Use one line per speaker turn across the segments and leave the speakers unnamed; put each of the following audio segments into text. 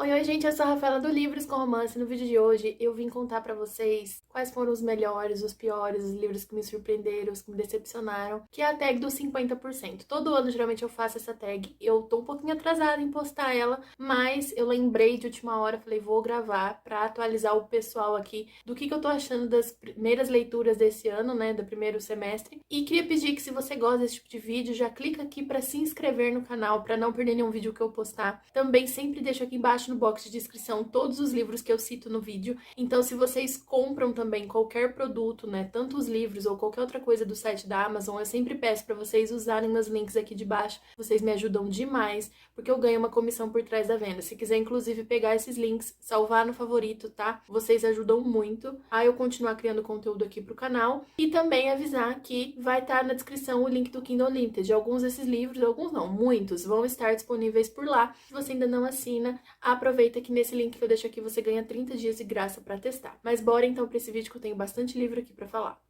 Oi, oi, gente, eu sou a Rafaela do Livros com Romance. No vídeo de hoje eu vim contar pra vocês quais foram os melhores, os piores, os livros que me surpreenderam, os que me decepcionaram, que é a tag dos 50%. Todo ano, geralmente, eu faço essa tag. Eu tô um pouquinho atrasada em postar ela, mas eu lembrei de última hora, falei, vou gravar pra atualizar o pessoal aqui do que eu tô achando das primeiras leituras desse ano, né, do primeiro semestre. E queria pedir que, se você gosta desse tipo de vídeo, já clica aqui pra se inscrever no canal, pra não perder nenhum vídeo que eu postar. Também sempre deixo aqui embaixo no box de descrição todos os livros que eu cito no vídeo. Então, se vocês compram também qualquer produto, né, tanto os livros ou qualquer outra coisa do site da Amazon, eu sempre peço para vocês usarem meus links aqui de baixo. Vocês me ajudam demais, porque eu ganho uma comissão por trás da venda. Se quiser, inclusive, pegar esses links, salvar no favorito, tá? Vocês ajudam muito a eu continuar criando conteúdo aqui pro canal. E também avisar que vai estar na descrição o link do Kindle Unlimited. Alguns desses livros, alguns não, muitos, vão estar disponíveis por lá. Se você ainda não assina, aproveita que nesse link que eu deixo aqui você ganha 30 dias de graça para testar. Mas bora então para esse vídeo que eu tenho bastante livro aqui para falar.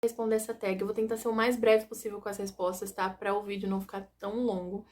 Responder essa tag, eu vou tentar ser o mais breve possível com as respostas, tá? Para o vídeo não ficar tão longo.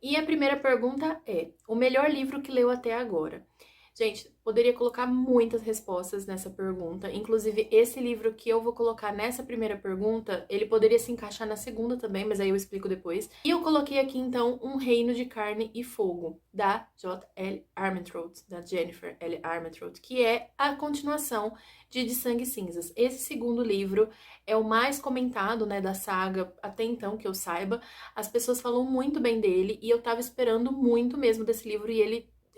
E a primeira pergunta é: o melhor livro que leu até agora? Gente, poderia colocar muitas respostas nessa pergunta. Inclusive, esse livro que eu vou colocar nessa primeira pergunta, ele poderia se encaixar na segunda também, mas aí eu explico depois. E eu coloquei aqui, então, Um Reino de Carne e Fogo, da J.L. Armentrout, da Jennifer L. Armentrout, que é a continuação de Sangue e Cinzas. Esse segundo livro é o mais comentado, né, da saga, até então, que eu saiba. As pessoas falam muito bem dele e eu tava esperando muito mesmo desse livro e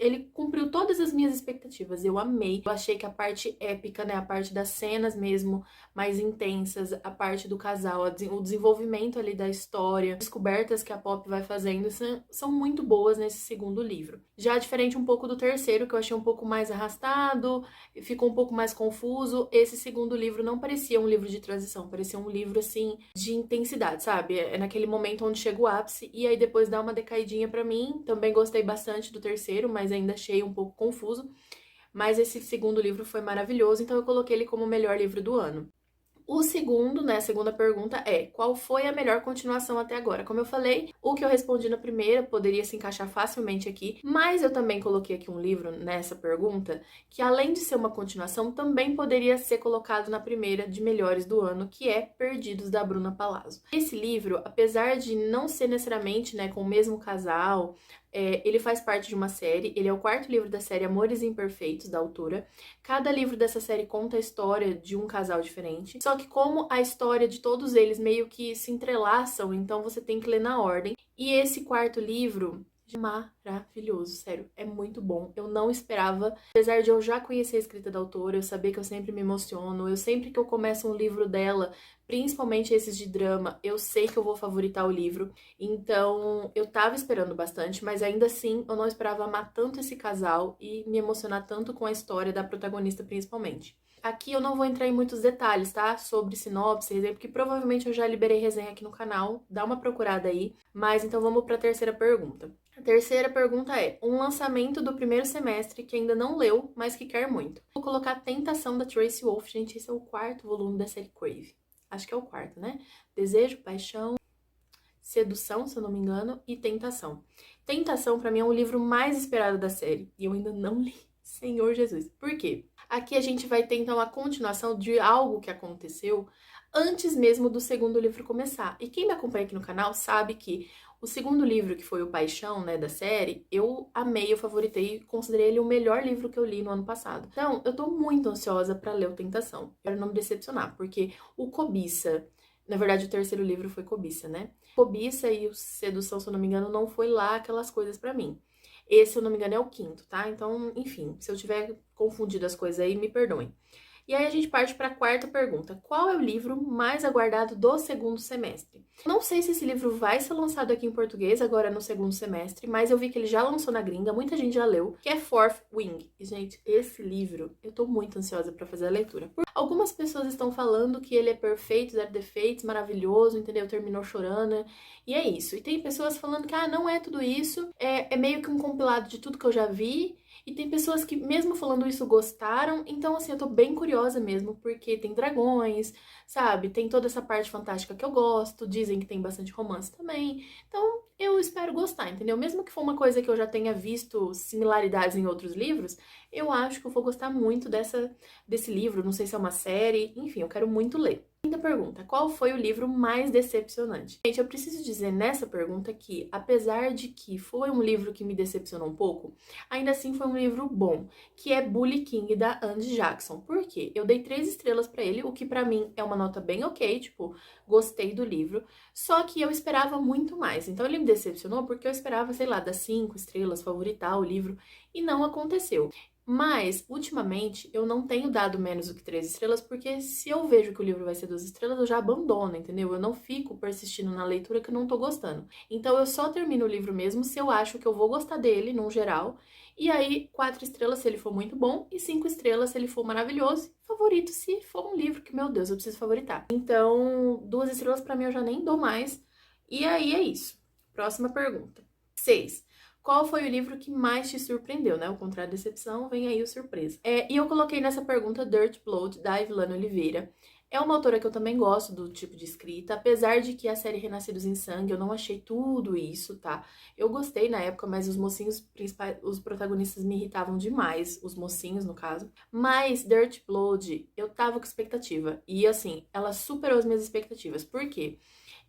ele cumpriu todas as minhas expectativas. Eu amei. Eu achei que a parte épica, né, a parte das cenas mesmo mais intensas, a parte do casal, o desenvolvimento ali da história, as descobertas que a Pop vai fazendo são muito boas nesse segundo livro. Já diferente um pouco do terceiro, que eu achei um pouco mais arrastado, ficou um pouco mais confuso. Esse segundo livro não parecia um livro de transição, parecia um livro, assim, de intensidade, sabe? É naquele momento onde chega o ápice e aí depois dá uma decaidinha pra mim. Também gostei bastante do terceiro, mas ainda achei um pouco confuso. Mas esse segundo livro foi maravilhoso, então eu coloquei ele como o melhor livro do ano. O segundo, né, a segunda pergunta é: qual foi a melhor continuação até agora? Como eu falei, o que eu respondi na primeira poderia se encaixar facilmente aqui, mas eu também coloquei aqui um livro nessa pergunta que, além de ser uma continuação, também poderia ser colocado na primeira de melhores do ano, que é Perdidos, da Bruna Palazzo. Esse livro, apesar de não ser necessariamente, né, com o mesmo casal, ele faz parte de uma série, ele é o quarto livro da série Amores Imperfeitos, da autora. Cada livro dessa série conta a história de um casal diferente, só que como a história de todos eles meio que se entrelaçam, então você tem que ler na ordem. E esse quarto livro, maravilhoso, sério, é muito bom. Eu não esperava, apesar de eu já conhecer a escrita da autora, eu saber que eu sempre me emociono, eu sempre que eu começo um livro dela, principalmente esses de drama, eu sei que eu vou favoritar o livro. Então, eu tava esperando bastante, mas ainda assim eu não esperava amar tanto esse casal e me emocionar tanto com a história da protagonista, principalmente. Aqui eu não vou entrar em muitos detalhes, tá? Sobre sinopse, resenha, porque provavelmente eu já liberei resenha aqui no canal, dá uma procurada aí. Mas então vamos para a terceira pergunta. A terceira pergunta é: um lançamento do primeiro semestre que ainda não leu, mas que quer muito. Vou colocar Tentação, da Tracy Wolff. Gente, esse é o quarto volume da série Crave. Acho que é o quarto, né? Desejo, Paixão, Sedução, se eu não me engano, e Tentação. Tentação, pra mim, é o livro mais esperado da série. E eu ainda não li. Senhor Jesus. Por quê? Aqui a gente vai ter, então, a continuação de algo que aconteceu antes mesmo do segundo livro começar. E quem me acompanha aqui no canal sabe que o segundo livro, que foi o Paixão, né, da série, eu amei, eu favoritei, considerei ele o melhor livro que eu li no ano passado. Então, eu tô muito ansiosa pra ler o Tentação. Espero não me decepcionar, porque o Cobiça, na verdade, o terceiro livro foi Cobiça, né? Cobiça e o Sedução, se eu não me engano, não foi lá aquelas coisas pra mim. Esse, se eu não me engano, é o quinto, tá? Então, enfim, se eu tiver confundido as coisas aí, me perdoem. E aí a gente parte para a quarta pergunta: qual é o livro mais aguardado do segundo semestre? Não sei se esse livro vai ser lançado aqui em português agora no segundo semestre, mas eu vi que ele já lançou na gringa, muita gente já leu, que é Fourth Wing. E, gente, esse livro, eu tô muito ansiosa para fazer a leitura. Algumas pessoas estão falando que ele é perfeito, zero defeitos, maravilhoso, entendeu? Terminou chorando. E é isso. E tem pessoas falando que, não é tudo isso, é meio que um compilado de tudo que eu já vi. E tem pessoas que, mesmo falando isso, gostaram. Então, assim, eu tô bem curiosa mesmo, porque tem dragões, sabe? Tem toda essa parte fantástica que eu gosto. Dizem que tem bastante romance também. Então, eu espero gostar, entendeu? Mesmo que for uma coisa que eu já tenha visto similaridades em outros livros, eu acho que eu vou gostar muito desse livro. Não sei se é uma série. Enfim, eu quero muito ler. Quinta pergunta: qual foi o livro mais decepcionante? Gente, eu preciso dizer nessa pergunta que, apesar de que foi um livro que me decepcionou um pouco, ainda assim foi um livro bom, que é Bully King, da Andy Jackson. Por quê? Eu dei 3 estrelas pra ele, o que pra mim é uma nota bem ok, tipo, gostei do livro, só que eu esperava muito mais. Então ele me decepcionou porque eu esperava, sei lá, das 5 estrelas, favoritar o livro, e não aconteceu. Mas, ultimamente, eu não tenho dado menos do que 3 estrelas, porque se eu vejo que o livro vai ser 2 estrelas, eu já abandono, entendeu? Eu não fico persistindo na leitura que eu não tô gostando. Então, eu só termino o livro mesmo se eu acho que eu vou gostar dele, no geral. E aí, 4 estrelas se ele for muito bom, e 5 estrelas se ele for maravilhoso. E favorito se for um livro que, meu Deus, eu preciso favoritar. Então, 2 estrelas pra mim eu já nem dou mais. E aí é isso. Próxima pergunta. 6. Qual foi o livro que mais te surpreendeu, né? Ao contrário da decepção, vem aí o surpresa. E eu coloquei nessa pergunta Dirt Blood, da Evelana Oliveira. É uma autora que eu também gosto do tipo de escrita, apesar de que a série Renascidos em Sangue eu não achei tudo isso, tá? Eu gostei na época, mas os mocinhos principais, os protagonistas me irritavam demais, os mocinhos no caso. Mas Dirt Blood, eu tava com expectativa. E assim, ela superou as minhas expectativas. Por quê?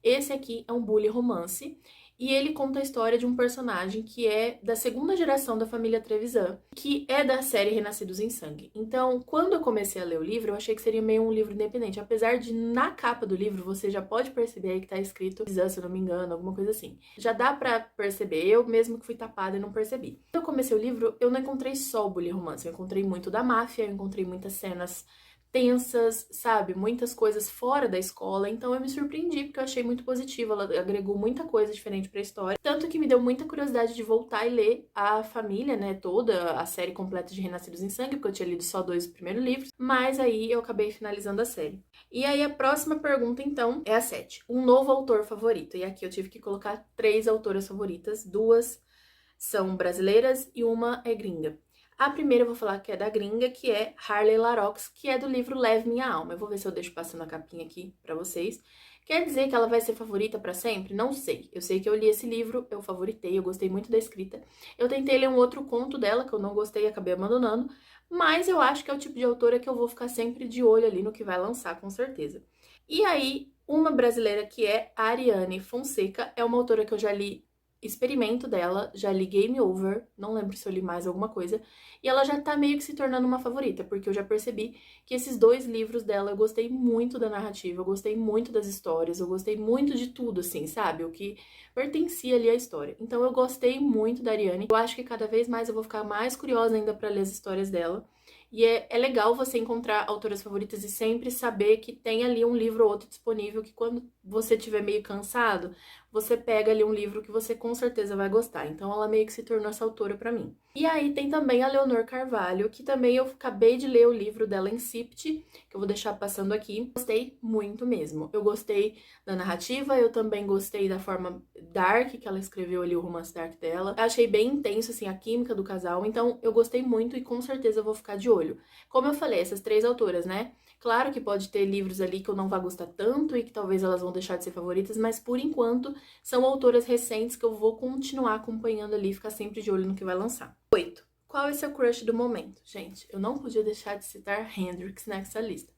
Esse aqui é um bully romance e ele conta a história de um personagem que é da segunda geração da família Trevisan, que é da série Renascidos em Sangue. Então, quando eu comecei a ler o livro, eu achei que seria meio um livro independente, apesar de na capa do livro você já pode perceber aí que tá escrito Trevisan, se eu não me engano, alguma coisa assim. Já dá pra perceber, eu mesmo que fui tapada e não percebi. Quando eu comecei o livro, eu não encontrei só o bully romance, eu encontrei muito da máfia, eu encontrei muitas cenas tensas, sabe? Muitas coisas fora da escola, então eu me surpreendi porque eu achei muito positivo, ela agregou muita coisa diferente pra história, tanto que me deu muita curiosidade de voltar e ler a família, né, toda a série completa de Renascidos em Sangue, porque eu tinha lido só 2 primeiros livros, mas aí eu acabei finalizando a série. E aí a próxima pergunta, então, é a 7. Um novo autor favorito, e aqui eu tive que colocar 3 autoras favoritas, 2 são brasileiras e uma é gringa. A primeira eu vou falar que é da gringa, que é Harley Larox, que é do livro Leve Minha Alma. Eu vou ver se eu deixo passando a capinha aqui pra vocês. Quer dizer que ela vai ser favorita pra sempre? Não sei. Eu sei que eu li esse livro, eu favoritei, eu gostei muito da escrita. Eu tentei ler um outro conto dela, que eu não gostei e acabei abandonando, mas eu acho que é o tipo de autora que eu vou ficar sempre de olho ali no que vai lançar, com certeza. E aí, uma brasileira que é a Ariane Fonseca, é uma autora que eu já li experimento dela, já li Game Over, não lembro se eu li mais alguma coisa, e ela já tá meio que se tornando uma favorita, porque eu já percebi que esses 2 livros dela, eu gostei muito da narrativa, eu gostei muito das histórias, eu gostei muito de tudo, assim, sabe? O que pertencia ali à história. Então eu gostei muito da Ariane, eu acho que cada vez mais eu vou ficar mais curiosa ainda pra ler as histórias dela. E é legal você encontrar autoras favoritas e sempre saber que tem ali um livro ou outro disponível que quando você estiver meio cansado, você pega ali um livro que você com certeza vai gostar. Então ela meio que se tornou essa autora pra mim. E aí tem também a Leonor Carvalho, que também eu acabei de ler o livro dela, Incipit, que eu vou deixar passando aqui. Gostei muito mesmo. Eu gostei da narrativa, eu também gostei da forma dark que ela escreveu ali, o romance dark dela. Eu achei bem intenso, assim, a química do casal. Então eu gostei muito e com certeza eu vou ficar de olho. Como eu falei, essas 3 autoras, né? Claro que pode ter livros ali que eu não vá gostar tanto e que talvez elas vão deixar de ser favoritas, mas por enquanto são autoras recentes que eu vou continuar acompanhando ali, ficar sempre de olho no que vai lançar. 8. Qual é seu crush do momento? Gente, eu não podia deixar de citar Hendrix nessa lista.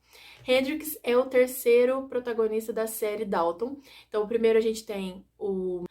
Hendrix é o 3º protagonista da série Dalton. Então, o primeiro a gente tem o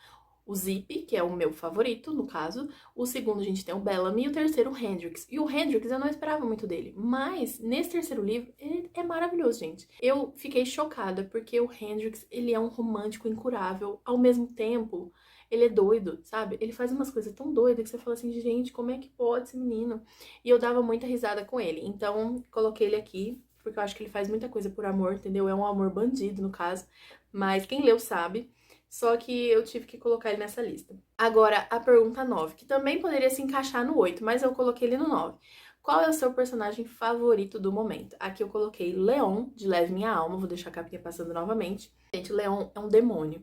Zip, que é o meu favorito, no caso. O segundo a gente tem o Bellamy e o terceiro o Hendrix. E o Hendrix eu não esperava muito dele, mas nesse 3º livro ele é maravilhoso, gente. Eu fiquei chocada porque o Hendrix, ele é um romântico incurável, ao mesmo tempo ele é doido, sabe? Ele faz umas coisas tão doidas que você fala assim, gente, como é que pode esse menino? E eu dava muita risada com ele, então coloquei ele aqui porque eu acho que ele faz muita coisa por amor, entendeu? É um amor bandido, no caso, mas quem leu sabe. Só que eu tive que colocar ele nessa lista. Agora, a pergunta 9, que também poderia se encaixar no 8, mas eu coloquei ele no 9. Qual é o seu personagem favorito do momento? Aqui eu coloquei Leon, de Leve Minha Alma, vou deixar a capinha passando novamente. Gente, Leon é um demônio.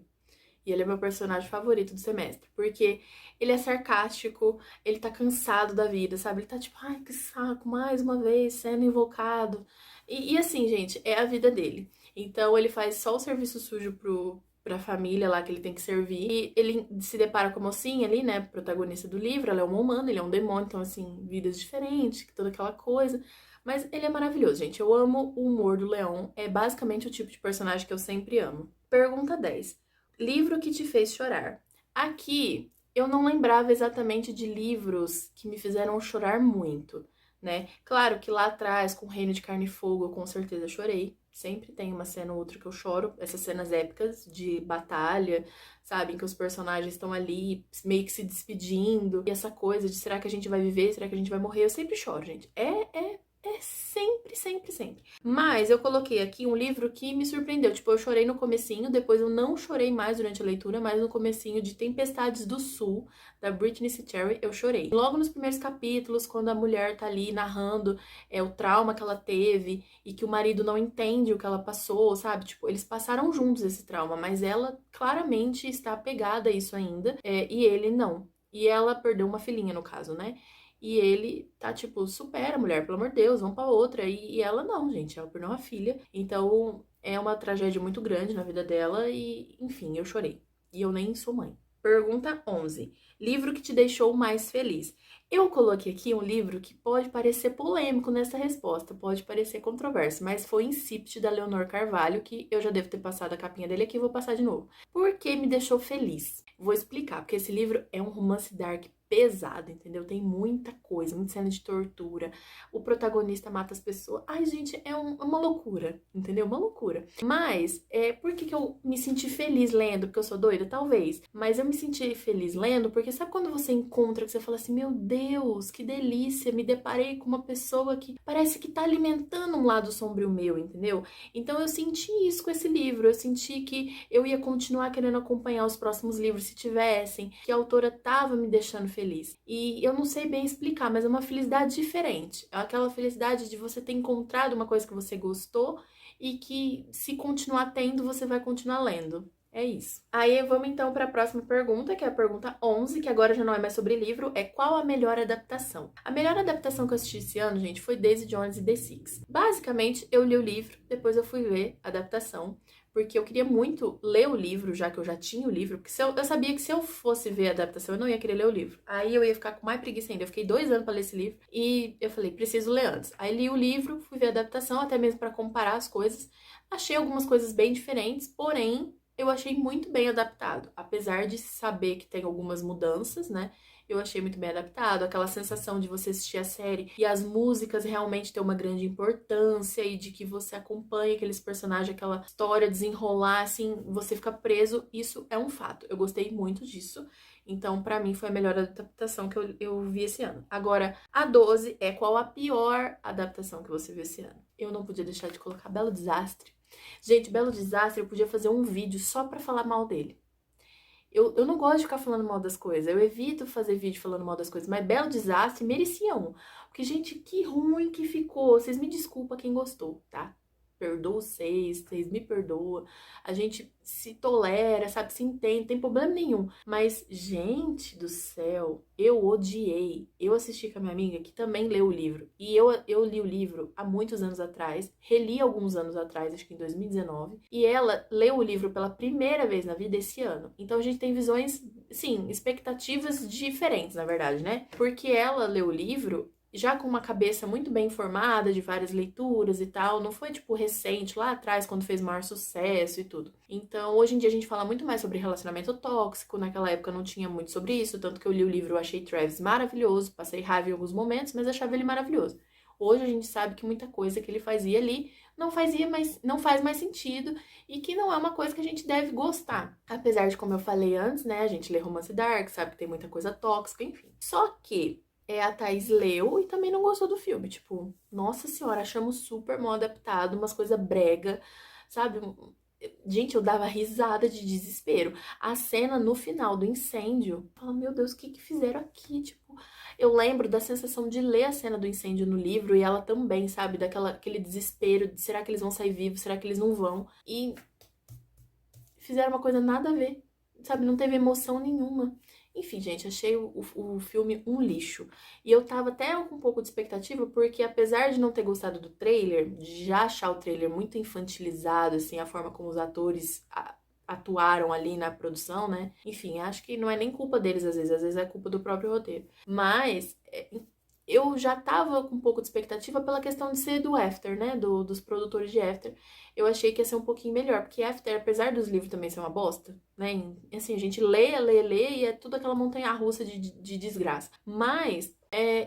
E ele é meu personagem favorito do semestre, porque ele é sarcástico, ele tá cansado da vida, sabe? Ele tá tipo, ai, que saco, mais uma vez sendo invocado. E assim, gente, é a vida dele. Então ele faz só o serviço sujo pra família lá que ele tem que servir. E ele se depara com a mocinha ali, né? Protagonista do livro, ela é uma humana, ele é um demônio, então assim, vidas diferentes, toda aquela coisa. Mas ele é maravilhoso, gente. Eu amo o humor do Leon. É basicamente o tipo de personagem que eu sempre amo. Pergunta 10. Livro que te fez chorar. Aqui, eu não lembrava exatamente de livros que me fizeram chorar muito, né? Claro que lá atrás, com Reino de Carne e Fogo, eu com certeza chorei. Sempre tem uma cena ou outra que eu choro. Essas cenas épicas de batalha, sabe? Em que os personagens estão ali meio que se despedindo. E essa coisa de será que a gente vai viver? Será que a gente vai morrer? Eu sempre choro, gente. É sempre, sempre, sempre. Mas eu coloquei aqui um livro que me surpreendeu. Tipo, eu chorei no comecinho, depois eu não chorei mais durante a leitura, mas no comecinho de Tempestades do Sul, da Brittany C. Cherry, eu chorei. Logo nos primeiros capítulos, quando a mulher tá ali narrando o trauma que ela teve e que o marido não entende o que ela passou, sabe? Tipo, eles passaram juntos esse trauma, mas ela claramente está apegada a isso ainda, e ele não. E ela perdeu uma filhinha, no caso, né? E ele tá tipo, supera a mulher, pelo amor de Deus, vamos pra outra. E ela não, gente, ela perdeu uma filha. Então é uma tragédia muito grande na vida dela e, enfim, eu chorei. E eu nem sou mãe. Pergunta 11. Livro que te deixou mais feliz. Eu coloquei aqui um livro que pode parecer polêmico nessa resposta, pode parecer controverso, mas foi Incipit, da Leonor Carvalho, que eu já devo ter passado a capinha dele aqui, vou passar de novo. Por que me deixou feliz? Vou explicar, porque esse livro é um romance dark pesado, entendeu? Tem muita coisa, muita cena de tortura. O protagonista mata as pessoas. Ai, gente, é uma loucura, entendeu? Uma loucura. Mas, por que eu me senti feliz lendo? Porque eu sou doida? Talvez. Mas eu me senti feliz lendo porque sabe quando você encontra que você fala assim, meu Deus, que delícia, me deparei com uma pessoa que parece que tá alimentando um lado sombrio meu, entendeu? Então eu senti isso com esse livro. Eu senti que eu ia continuar querendo acompanhar os próximos livros se tivessem, que a autora tava me deixando feliz. E eu não sei bem explicar, mas é uma felicidade diferente. É aquela felicidade de você ter encontrado uma coisa que você gostou e que, se continuar tendo, você vai continuar lendo. É isso. Aí vamos então para a próxima pergunta, que é a pergunta 11, que agora já não é mais sobre livro, é qual a melhor adaptação? A melhor adaptação que eu assisti esse ano, gente, foi Daisy Jones e The Six. Basicamente, eu li o livro, depois eu fui ver a adaptação, porque eu queria muito ler o livro, já que eu já tinha o livro, porque eu sabia que se eu fosse ver a adaptação, eu não ia querer ler o livro. Aí eu ia ficar com mais preguiça ainda. Eu fiquei 2 anos pra ler esse livro e eu falei, preciso ler antes. Aí li o livro, fui ver a adaptação, até mesmo pra comparar as coisas. Achei algumas coisas bem diferentes, porém, eu achei muito bem adaptado. Apesar de saber que tem algumas mudanças, né? Eu achei muito bem adaptado, aquela sensação de você assistir a série e as músicas realmente ter uma grande importância e de que você acompanha aqueles personagens, aquela história desenrolar, assim, você fica preso, isso é um fato. Eu gostei muito disso. Então, pra mim, foi a melhor adaptação que eu vi esse ano. Agora, a 12 é qual a pior adaptação que você viu esse ano? Eu não podia deixar de colocar Belo Desastre. Gente, Belo Desastre, eu podia fazer um vídeo só pra falar mal dele. Eu não gosto de ficar falando mal das coisas, eu evito fazer vídeo falando mal das coisas, mas Belo Desastre merecia um. Porque, gente, que ruim que ficou. Vocês me desculpam quem gostou, tá? Perdoo vocês me perdoam. A gente se tolera, sabe? Se entende, não tem problema nenhum. Mas, gente do céu, eu odiei. Eu assisti com a minha amiga que também leu o livro. E eu li o livro há muitos anos atrás, reli alguns anos atrás, acho que em 2019. E ela leu o livro pela primeira vez na vida esse ano. Então a gente tem visões, sim, expectativas diferentes, na verdade, né? Porque ela leu o livro já com uma cabeça muito bem formada, de várias leituras e tal, não foi, tipo, recente, lá atrás, quando fez maior sucesso e tudo. Então, hoje em dia a gente fala muito mais sobre relacionamento tóxico, naquela época não tinha muito sobre isso, tanto que eu li o livro, eu achei Travis maravilhoso, passei raiva em alguns momentos, mas achava ele maravilhoso. Hoje a gente sabe que muita coisa que ele fazia ali não faz mais sentido e que não é uma coisa que a gente deve gostar. Apesar de, como eu falei antes, né, a gente lê romance dark, sabe que tem muita coisa tóxica, enfim. Só que a Thaís leu e também não gostou do filme. Tipo, nossa senhora, achamos super mal adaptado, umas coisas brega, sabe? Gente, eu dava risada de desespero. A cena no final do incêndio, fala, meu Deus, o que que fizeram aqui? Tipo, eu lembro da sensação de ler a cena do incêndio no livro e ela também, sabe? Aquele desespero de será que eles vão sair vivos? Será que eles não vão? E fizeram uma coisa nada a ver. sabe, não teve emoção nenhuma. Enfim, gente, achei o filme um lixo. E eu tava até com um pouco de expectativa, porque apesar de não ter gostado do trailer, de já achar o trailer muito infantilizado, assim, a forma como os atores atuaram ali na produção, né? Enfim, acho que não é nem culpa deles às vezes é culpa do próprio roteiro. Mas eu já tava com um pouco de expectativa pela questão de ser do After, né? Dos produtores de After. Eu achei que ia ser um pouquinho melhor, porque After, apesar dos livros também ser uma bosta, né? Assim, a gente lê e é tudo aquela montanha-russa de desgraça. Mas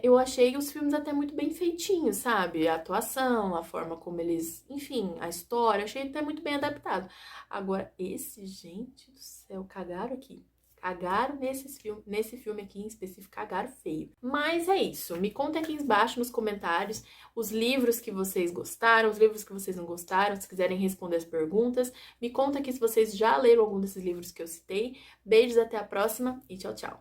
eu achei os filmes até muito bem feitinhos, sabe? A atuação, a forma como eles. Enfim, a história, achei até muito bem adaptado. Agora, gente do céu, cagaram aqui. Cagaram nesse filme aqui em específico, cagaram feio. Mas é isso. Me conta aqui embaixo nos comentários os livros que vocês gostaram, os livros que vocês não gostaram, se quiserem responder as perguntas. Me conta aqui se vocês já leram algum desses livros que eu citei. Beijos, até a próxima e tchau, tchau.